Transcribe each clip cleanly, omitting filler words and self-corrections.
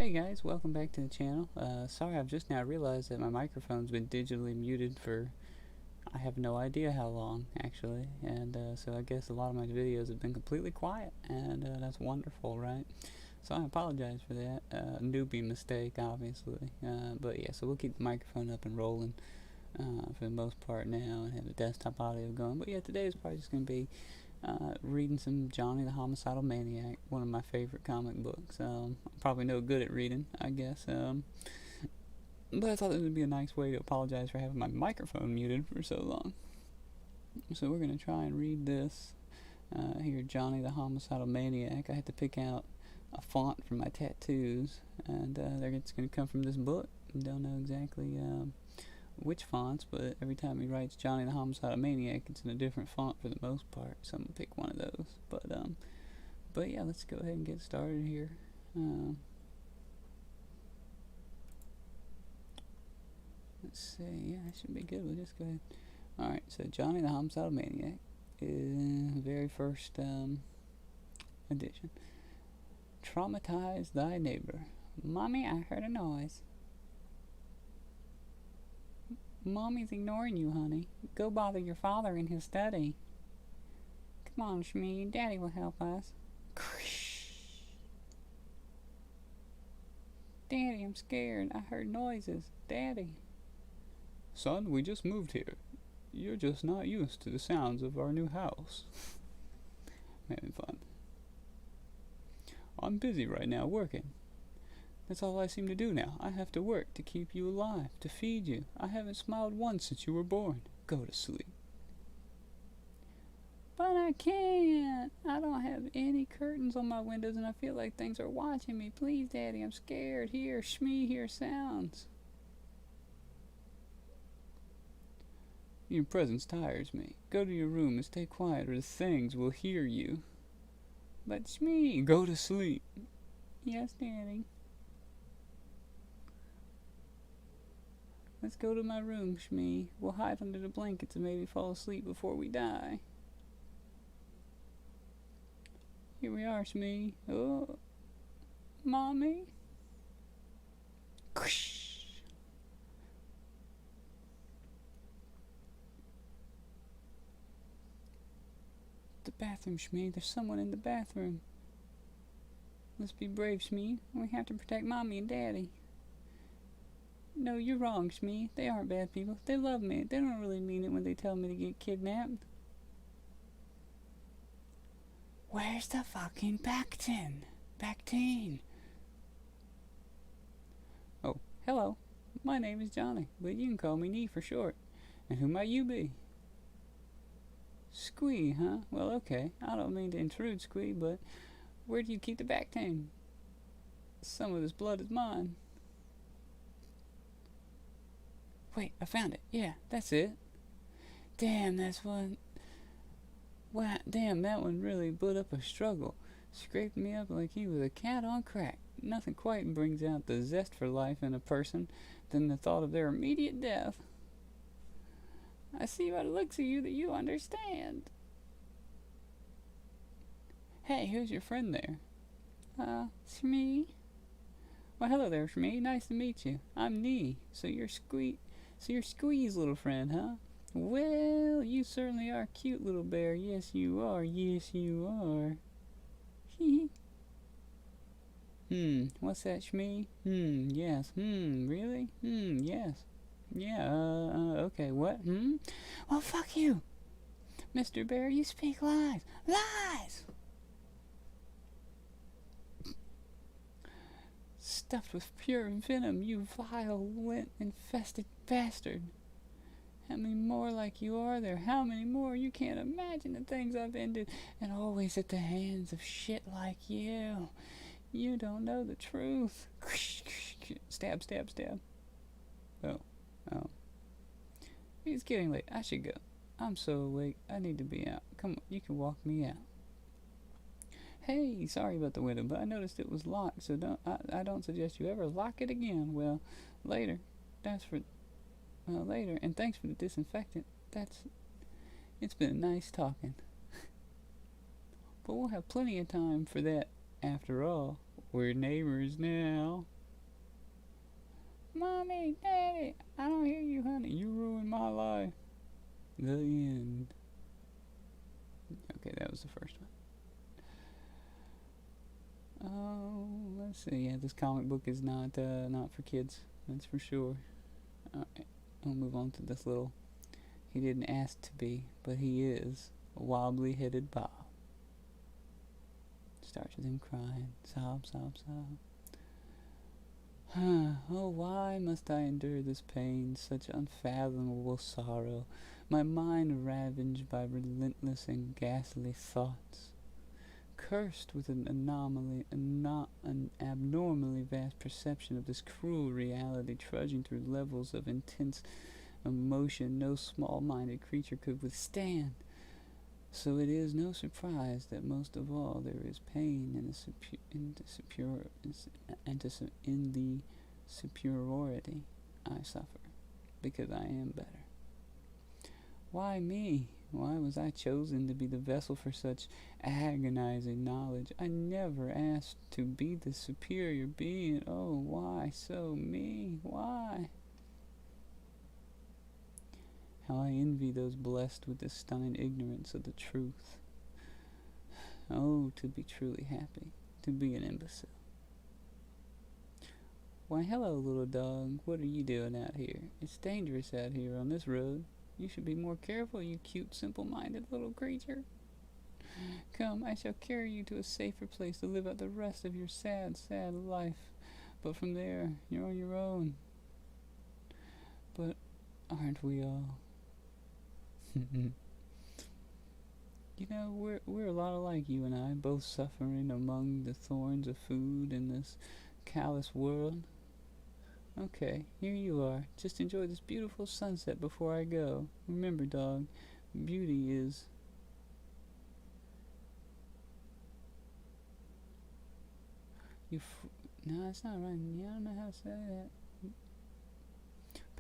Hey guys, welcome back to the channel. Sorry, I've just now realized that my microphone's been digitally muted for I have no idea how long, actually. And so I guess a lot of my videos have been completely quiet, and that's wonderful, right? So I apologize for that. Newbie mistake, obviously. But yeah, so we'll keep the microphone up and rolling for the most part now and have the desktop audio going. But yeah, today is probably just going to be reading some Johnny the Homicidal Maniac, one of my favorite comic books. I'm probably no good at reading, I guess. But I thought this would be a nice way to apologize for having my microphone muted for so long. So we're going to try and read this here, Johnny the Homicidal Maniac. I had to pick out a font for my tattoos, and it's going to come from this book. Don't know exactly which fonts, but every time he writes Johnny the Homicidal Maniac, it's in a different font for the most part, so I'm gonna pick one of those. But yeah, let's go ahead and get started here. Let's see, yeah, that should be good. We'll just go ahead. Alright, so Johnny the Homicidal Maniac is the very first edition. Traumatize thy neighbor. Mommy, I heard a noise. Mommy's ignoring you, honey. Go bother your father in his study. Come on, Shmee. Daddy will help us. Daddy, I'm scared. I heard noises. Daddy. Son, we just moved here. You're just not used to the sounds of our new house. Having fun. I'm busy right now working. That's all I seem to do now. I have to work to keep you alive, to feed you. I haven't smiled once since you were born. Go to sleep. But I can't. I don't have any curtains on my windows and I feel like things are watching me. Please, Daddy, I'm scared. Here, Shmee, hear sounds. Your presence tires me. Go to your room and stay quiet or the things will hear you. But Shmee, go to sleep. Yes, Daddy. Let's go to my room, Shmee. We'll hide under the blankets and maybe fall asleep before we die. Here we are, Shmee. Oh, Mommy. The bathroom, Shmee. There's someone in the bathroom. Let's be brave, Shmee. We have to protect Mommy and Daddy. No, you're wrong, Shmee. They aren't bad people. They love me. They don't really mean it when they tell me to get kidnapped. Where's the fucking Bactine? Oh, hello. My name is Johnny, but you can call me Nee for short. And who might you be? Squee, huh? Well, okay. I don't mean to intrude, Squee, but where do you keep the Bactine? Some of this blood is mine. Wait, I found it. Yeah, that's it. Damn, that's one. Wow, damn, that one really put up a struggle. Scraped me up like he was a cat on crack. Nothing quite brings out the zest for life in a person than the thought of their immediate death. I see by the looks of you that you understand. Hey, who's your friend there? Shmee. Well, hello there, Shmee. Nice to meet you. I'm Nee. So you're Squee's little friend, huh? Well, you certainly are cute, little bear. Yes, you are. Yes, you are. What's that, Shmee? Yes. Really? Yes. Yeah, okay, what? Well, fuck you. Mr. Bear, you speak lies. Lies! Stuffed with pure venom, you violent, infested bastard. How many more like you are there? How many more? You can't imagine the things I've ended, and always at the hands of shit like you. You don't know the truth. Stab, stab, stab. Oh. It's getting late. I should go. I'm so awake. I need to be out. Come on, you can walk me out. Hey, sorry about the window, but I noticed it was locked, so I don't suggest you ever lock it again. Well, later. Later, and thanks for the disinfectant. It's been nice talking. But we'll have plenty of time for that after all. We're neighbors now. Mommy, Daddy, I don't hear you, honey. You ruined my life. The end. Okay, that was the first one. Oh, let's see. Yeah, this comic book is not for kids. That's for sure. Alright, I'll move on to this little. He didn't ask to be, but he is a wobbly-headed Bob. Starts with him crying. Sob, sob, sob. Oh, why must I endure this pain, such unfathomable sorrow, my mind ravaged by relentless and ghastly thoughts, cursed with an abnormally vast perception of this cruel reality, trudging through levels of intense emotion no small-minded creature could withstand. So it is no surprise that most of all there is pain in the superiority I suffer, because I am better. Why me? Why was I chosen to be the vessel for such agonizing knowledge? I never asked to be the superior being. Oh, why so me? Why? How I envy those blessed with this stunning ignorance of the truth. Oh, to be truly happy, to be an imbecile. Why, hello, little dog. What are you doing out here? It's dangerous out here on this road. You should be more careful, you cute, simple-minded little creature. Come, I shall carry you to a safer place to live out the rest of your sad, sad life. But from there, you're on your own. But aren't we all? You know, we're a lot alike, you and I, both suffering among the thorns of food in this callous world. Okay, here you are. Just enjoy this beautiful sunset before I go. Remember, dog, beauty is... No, it's not right. Yeah, I don't know how to say that.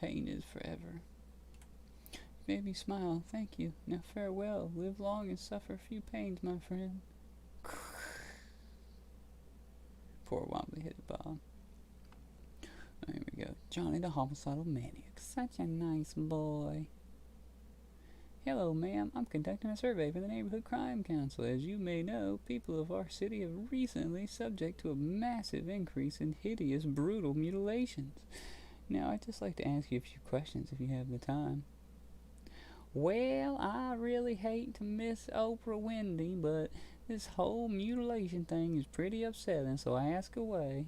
Pain is forever. Made me smile. Thank you. Now farewell. Live long and suffer few pains, my friend. Poor wobbly-headed Bob. There we go. Johnny the homicidal maniac. Such a nice boy. Hello, ma'am. I'm conducting a survey for the Neighborhood Crime Council. As you may know, people of our city have recently subject to a massive increase in hideous, brutal mutilations. Now, I'd just like to ask you a few questions if you have the time. Well, I really hate to miss Oprah Winfrey, but this whole mutilation thing is pretty upsetting, so ask away.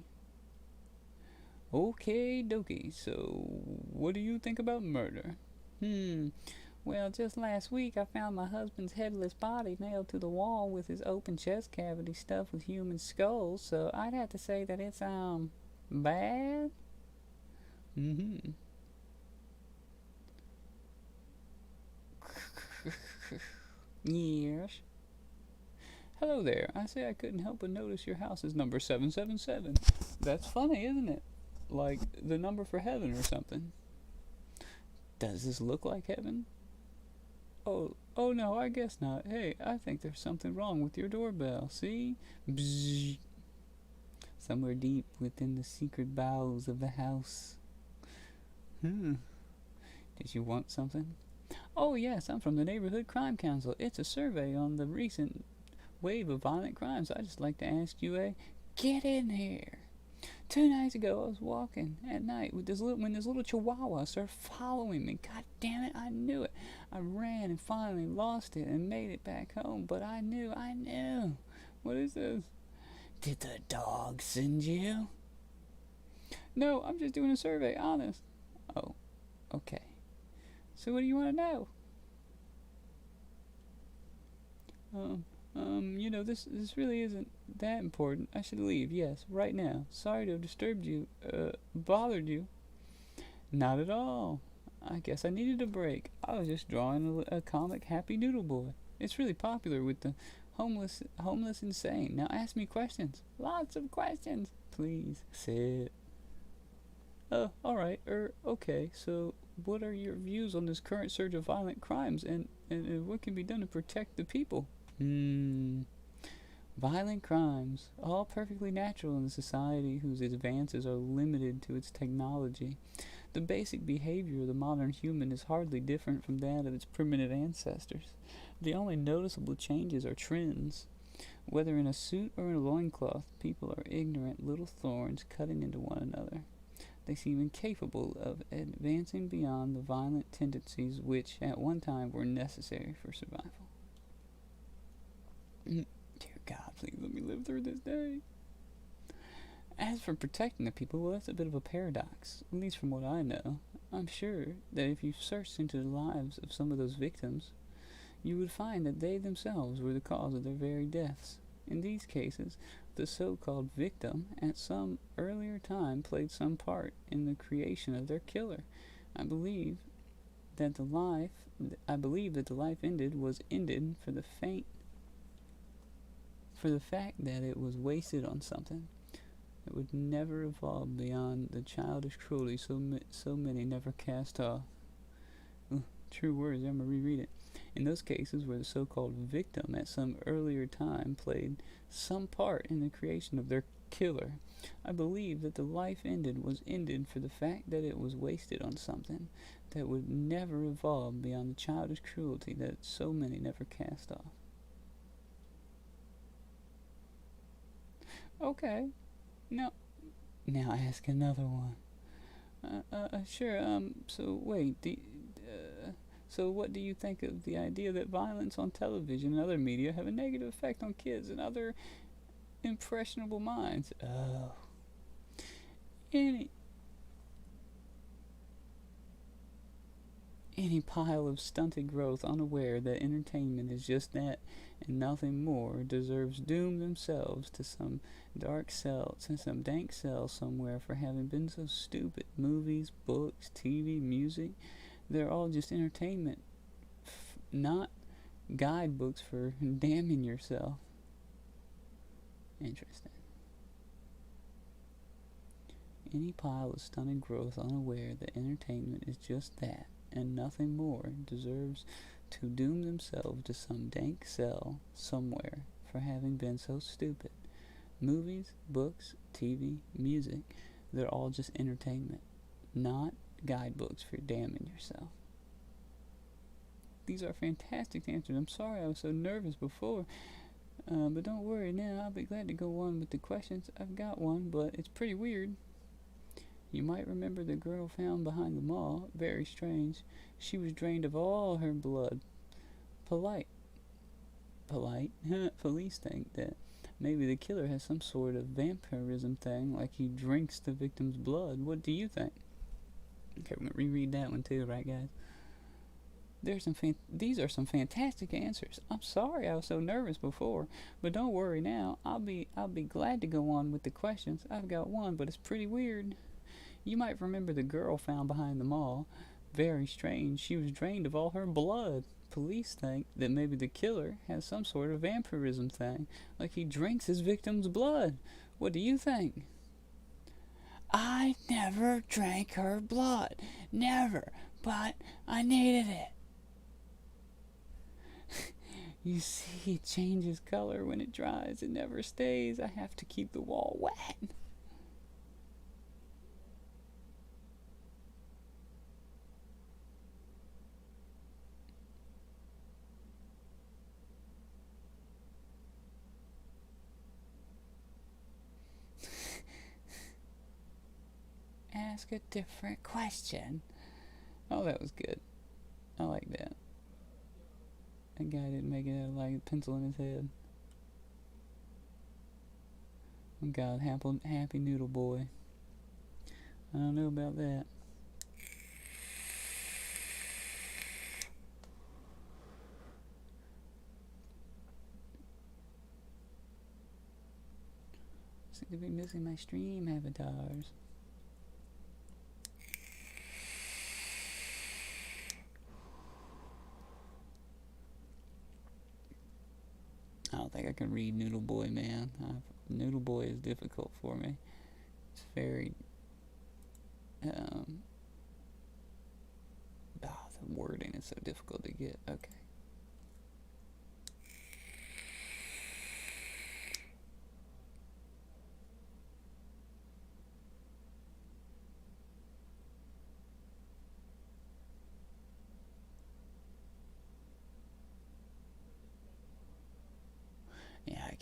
Okay, dokie, so what do you think about murder? Well, just last week I found my husband's headless body nailed to the wall with his open chest cavity stuffed with human skulls, so I'd have to say that it's, bad? Yes. Hello there. I say I couldn't help but notice your house is number 777. That's funny, isn't it? Like the number for heaven or something. Does this look like heaven? Oh no, I guess not. Hey, I think there's something wrong with your doorbell. See? Bzzz. Somewhere deep within the secret bowels of the house. Did you want something? Oh yes, I'm from the Neighborhood Crime Council. It's a survey on the recent wave of violent crimes. I'd just like to ask you get in here. 2 nights ago, I was walking at night with when this little chihuahua started following me. God damn it, I knew it. I ran and finally lost it and made it back home, but I knew. What is this? Did the dog send you? No, I'm just doing a survey, honest. Oh, okay. So what do you want to know? This really isn't that important. I should leave, yes, right now. Sorry to have disturbed you, bothered you. Not at all. I guess I needed a break. I was just drawing a comic Happy Noodle Boy. It's really popular with the homeless insane. Now ask me questions. Lots of questions. Please, sit. Alright, okay, so what are your views on this current surge of violent crimes and what can be done to protect the people? Violent crimes, all perfectly natural in a society whose advances are limited to its technology. The basic behavior of the modern human is hardly different from that of its primitive ancestors. The only noticeable changes are trends. Whether in a suit or in a loincloth, people are ignorant little thorns cutting into one another. They seem incapable of advancing beyond the violent tendencies which at one time were necessary for survival. Dear God, please let me live through this day. As for protecting the people, well, that's a bit of a paradox, at least from what I know. I'm sure that if you searched into the lives of some of those victims, you would find that they themselves were the cause of their very deaths. In these cases, the so-called victim at some earlier time played some part in the creation of their killer. I believe that the life ended was ended for the fact that it was wasted on something that would never evolve beyond the childish cruelty so many never cast off. True words, I'm gonna reread it. In those cases where the so-called victim at some earlier time played some part in the creation of their killer, I believe that the life ended was ended for the fact that it was wasted on something that would never evolve beyond the childish cruelty that so many never cast off. Okay, now ask another one. Sure. So wait. So what do you think of the idea that violence on television and other media have a negative effect on kids and other impressionable minds? Oh, any pile of stunted growth unaware that entertainment is just that and nothing more deserves doom themselves to some dank cell somewhere for having been so stupid. Movies, books, TV, music, they're all just entertainment, not guidebooks for damning yourself. Interesting. Any pile of stunted growth unaware that entertainment is just that and nothing more deserves to doom themselves to some dank cell somewhere for having been so stupid. Movies, books, TV, music, they're all just entertainment, not guidebooks for damning yourself. These are fantastic answers. I'm sorry I was so nervous before, but don't worry now. I'll be glad to go on with the questions. I've got one, but it's pretty weird. You might remember the girl found behind the mall. Very strange. She was drained of all her blood. Polite. Police think that maybe the killer has some sort of vampirism thing, like he drinks the victim's blood. What do you think? Okay, we're gonna reread that one too, right, guys? These are some fantastic answers. I'm sorry I was so nervous before, but don't worry now. I'll be glad to go on with the questions. I've got one, but it's pretty weird. You might remember the girl found behind the mall. Very strange. She was drained of all her blood. Police think that maybe the killer has some sort of vampirism thing, like he drinks his victim's blood. What do you think? I never drank her blood. Never. But I needed it. You see, it changes color when it dries. It never stays. I have to keep the wall wet. Ask a different question. Oh, that was good. I like that. That guy didn't make it out of like a pencil in his head. Oh God, happy noodle boy. I don't know about that. Seem to be missing my stream avatars. I don't think I can read Noodle Boy, man. Noodle Boy is difficult for me. It's very, the wording is so difficult to get. Okay.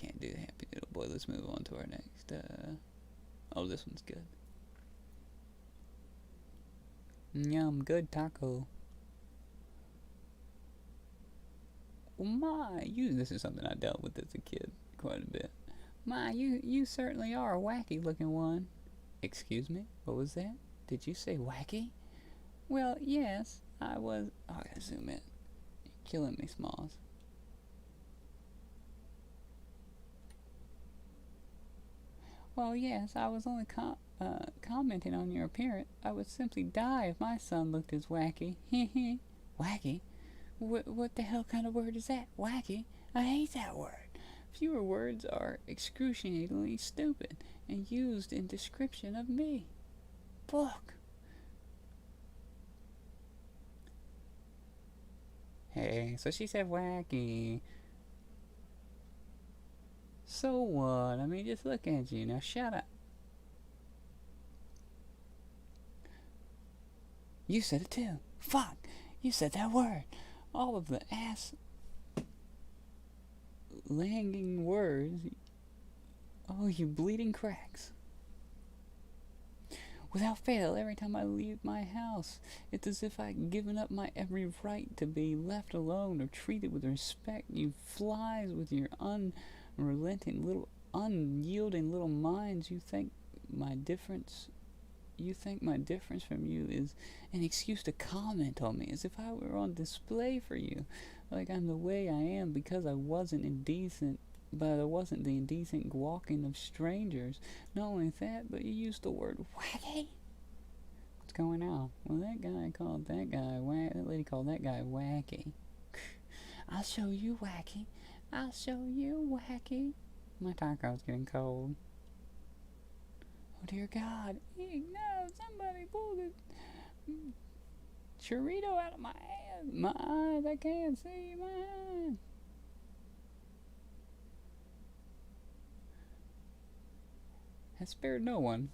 can't do Happy Little Boy. Let's move on to our next. Oh, this one's good. Yum, good taco. My, this is something I dealt with as a kid quite a bit. My, you certainly are a wacky looking one. Excuse me? What was that? Did you say wacky? Well, yes, I was. Oh, I gotta zoom in. You're killing me, Smalls. Well, yes, I was only commenting on your appearance. I would simply die if my son looked as wacky. Heh. Wacky? What the hell kind of word is that? Wacky? I hate that word. Fewer words are excruciatingly stupid and used in description of me. Book. Hey, so she said wacky. So what? I mean, just look at you. Now shut up. You said it too. Fuck. You said that word. All of the ass-langing words. Oh, you bleeding cracks. Without fail, every time I leave my house, it's as if I'd given up my every right to be left alone or treated with respect. You flies with your unrelenting little, unyielding little minds. You think my difference from you is an excuse to comment on me, as if I were on display for you, like I'm the way I am because I wasn't indecent. But I wasn't the indecent gawking of strangers. Not only that, but you used the word wacky. What's going on? Well, that lady called that guy wacky. I'll show you wacky. I'll show you wacky. My taco's getting cold. Oh dear God! No! Somebody pulled it churrito out of my ass. My eyes! I can't see my eyes. Has spared no one.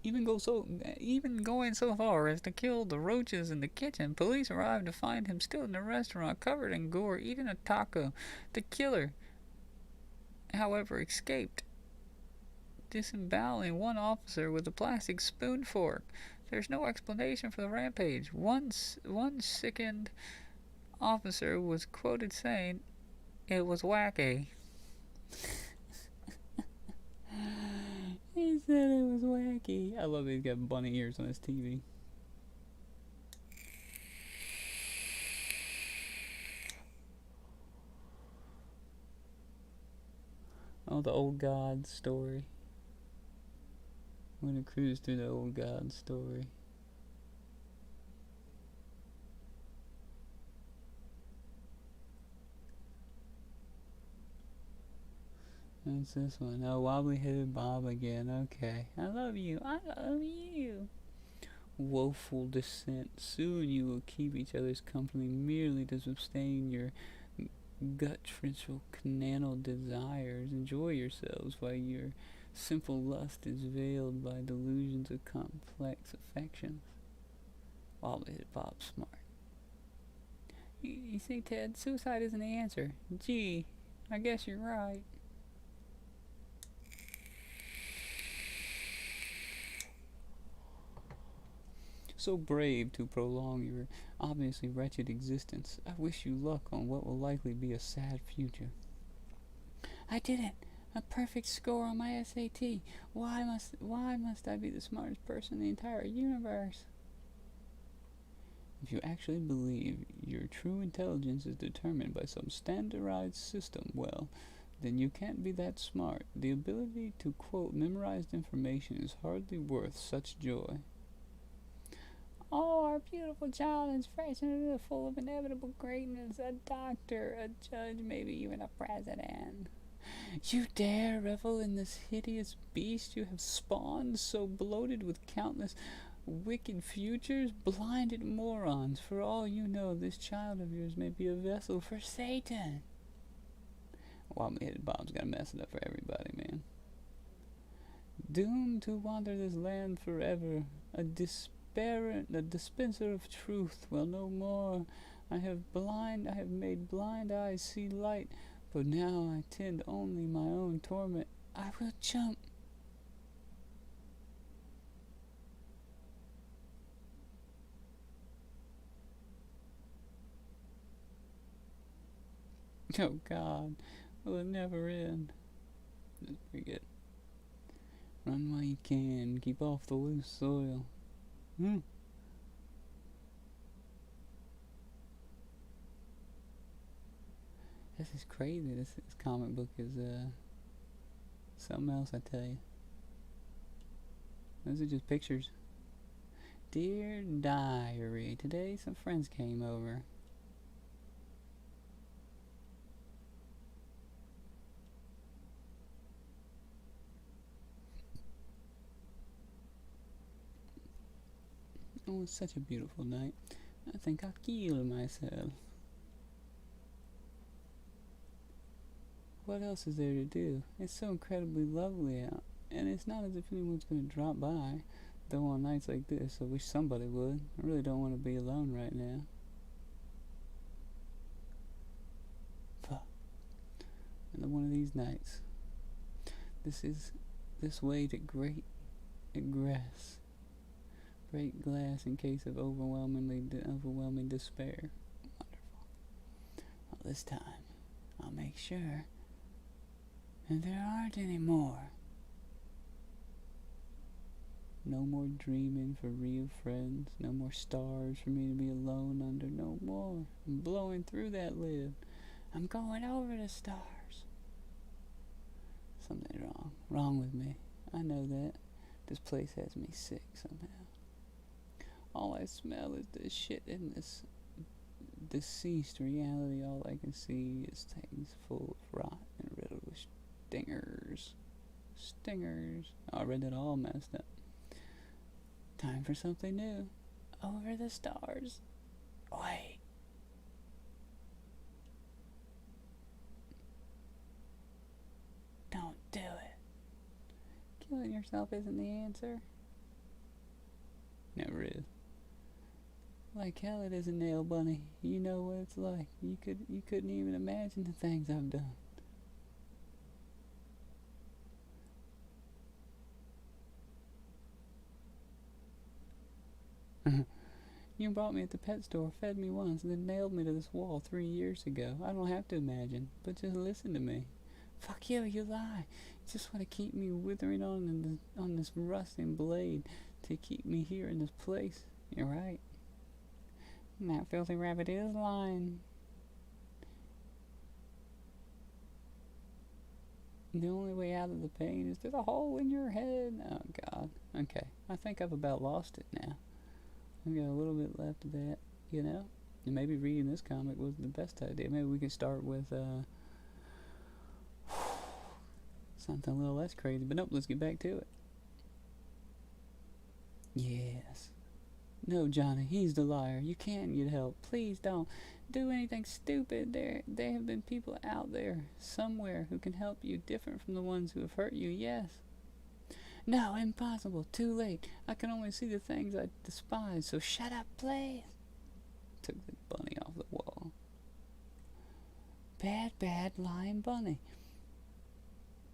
Even going so far as to kill the roaches in the kitchen. Police arrived to find him still in the restaurant, covered in gore, eating a taco. The killer, however, escaped, disemboweling one officer with a plastic spoon fork. There's no explanation for the rampage. One sickened officer was quoted saying, "It was wacky." He said it was wacky. I love that he's got bunny ears on his TV. Oh, the old God story. We're gonna cruise through the old God story. What's this one? Oh, wobbly-headed Bob again. Okay. I love you. I love you. Woeful descent. Soon you will keep each other's company merely to sustain your gut-wrenching canal desires. Enjoy yourselves while your simple lust is veiled by delusions of complex affections. Wobbly-headed Bob's smart. You see, Ted, suicide isn't the answer. Gee, I guess you're right. So brave to prolong your obviously wretched existence. I wish you luck on what will likely be a sad future. I did it! A perfect score on my SAT. Why must I be the smartest person in the entire universe? If you actually believe your true intelligence is determined by some standardized system, well, then you can't be that smart. The ability to quote memorized information is hardly worth such joy. Oh, our beautiful child is fresh and full of inevitable greatness. A doctor, a judge, maybe even a president. You dare revel in this hideous beast you have spawned, so bloated with countless wicked futures? Blinded morons, for all you know, this child of yours may be a vessel for Satan. Wobbly-headed Bob's gotta mess it up for everybody, man. Doomed to wander this land forever, a dispenser of truth. Well, no more. I have made blind eyes see light, But now I tend only my own torment. I will jump. Oh God, will it never end? That's pretty good. Run while you can. Keep off the loose soil. This is crazy. This comic book is something else, I tell you. Those are just pictures. Dear Diary, today some friends came over. Oh, it's such a beautiful night. I think I'll kill myself. What else is there to do? It's so incredibly lovely out, and it's not as if anyone's going to drop by. Though on nights like this, I wish somebody would. I really don't want to be alone right now. Fuck. And one of these nights. This way to great egress. Break glass in case of overwhelming despair. Wonderful. Well, this time, I'll make sure and there aren't any more. No more dreaming for real friends. No more stars for me to be alone under. No more. I'm blowing through that lid. I'm going over the stars. Something's wrong. Wrong with me. I know that. This place has me sick somehow. All I smell is this shit in this deceased reality. All I can see is things full of rot and riddled with stingers. Oh, I read that all messed up. Time for something new. Over the stars. Wait. Don't do it. Killing yourself isn't the answer. Never is. Like hell it isn't, Nail Bunny. You know what it's like. You couldn't even imagine the things I've done. You bought me at the pet store, fed me once, and then nailed me to this wall 3 years ago. I don't have to imagine, but just listen to me. Fuck you, you lie. You just want to keep me withering on this rusting blade to keep me here in this place. You're right. And that filthy rabbit is lying. The only way out of the pain is through the hole in your head. Oh, God. Okay, I think I've about lost it now. I've got a little bit left of that, you know? And maybe reading this comic was the best idea. Maybe we can start with, something a little less crazy. But nope, let's get back to it. Yes. No, Johnny, he's the liar. You can't get help. Please don't do anything stupid. There have been people out there somewhere who can help you, different from the ones who have hurt you, yes. No, impossible. Too late. I can only see the things I despise, so shut up, please. Took the bunny off the wall. Bad, lying bunny.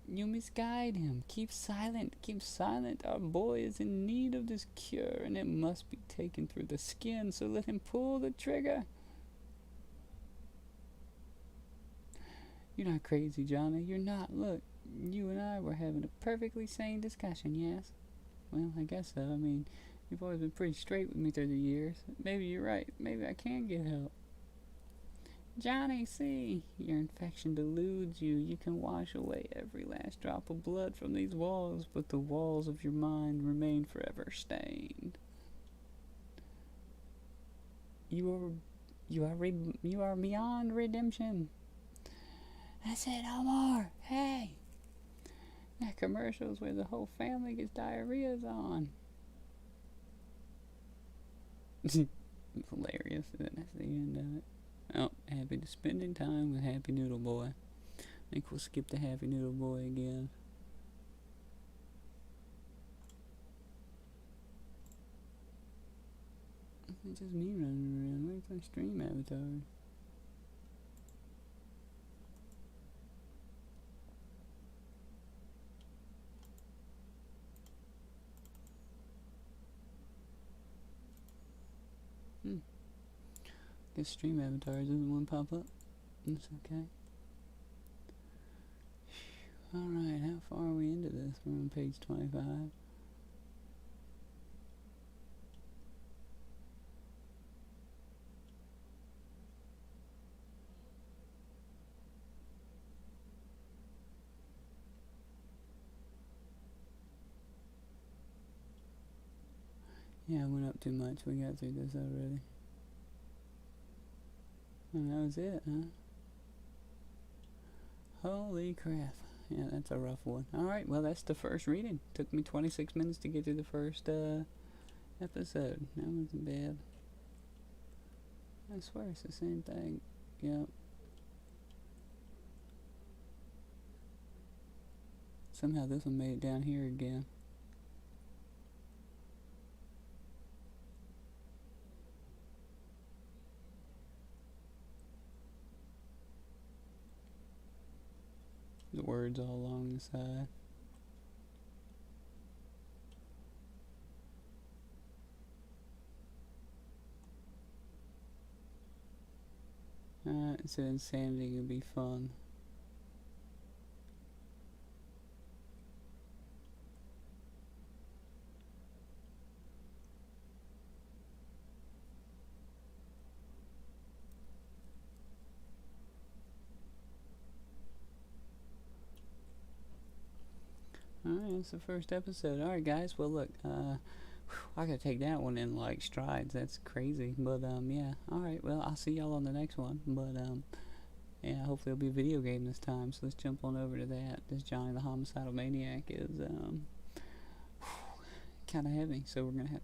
You misguide him. Keep silent. Our boy is in need of this cure, and it must be taken through the skin, so let him pull the trigger. You're not crazy, Johnny. You're not. Look, you and I were having a perfectly sane discussion, yes? Well, I guess so. I mean, you've always been pretty straight with me through the years. Maybe you're right. Maybe I can get help. Johnny, see, your infection deludes you. You can wash away every last drop of blood from these walls, but the walls of your mind remain forever stained. You are beyond redemption. I said no more. Hey, that commercial's where the whole family gets diarrheas on. It's hilarious, and that's the end of it. Oh, happy to spending time with Happy Noodle Boy. I think we'll skip the Happy Noodle Boy again. It's just me running around. Where's my stream avatar? Guess stream avatars doesn't want to pop up. It's okay. Alright, how far are we into this? We're on page 25. Yeah, I went up too much. We got through this already. And that was it, huh? Holy crap. Yeah, that's a rough one. Alright, well, that's the first reading. Took me 26 minutes to get through the first episode. That wasn't bad. I swear it's the same thing. Yep. Somehow this one made it down here again. The words all along the side. Alright, so insanity will be fun. Alright, that's the first episode. Alright, guys, well, look, I gotta take that one in, like, strides. That's crazy. But, yeah. Alright, well, I'll see y'all on the next one. But, yeah, hopefully it'll be a video game this time. So let's jump on over to that. This Johnny the Homicidal Maniac is, kind of heavy. So we're gonna have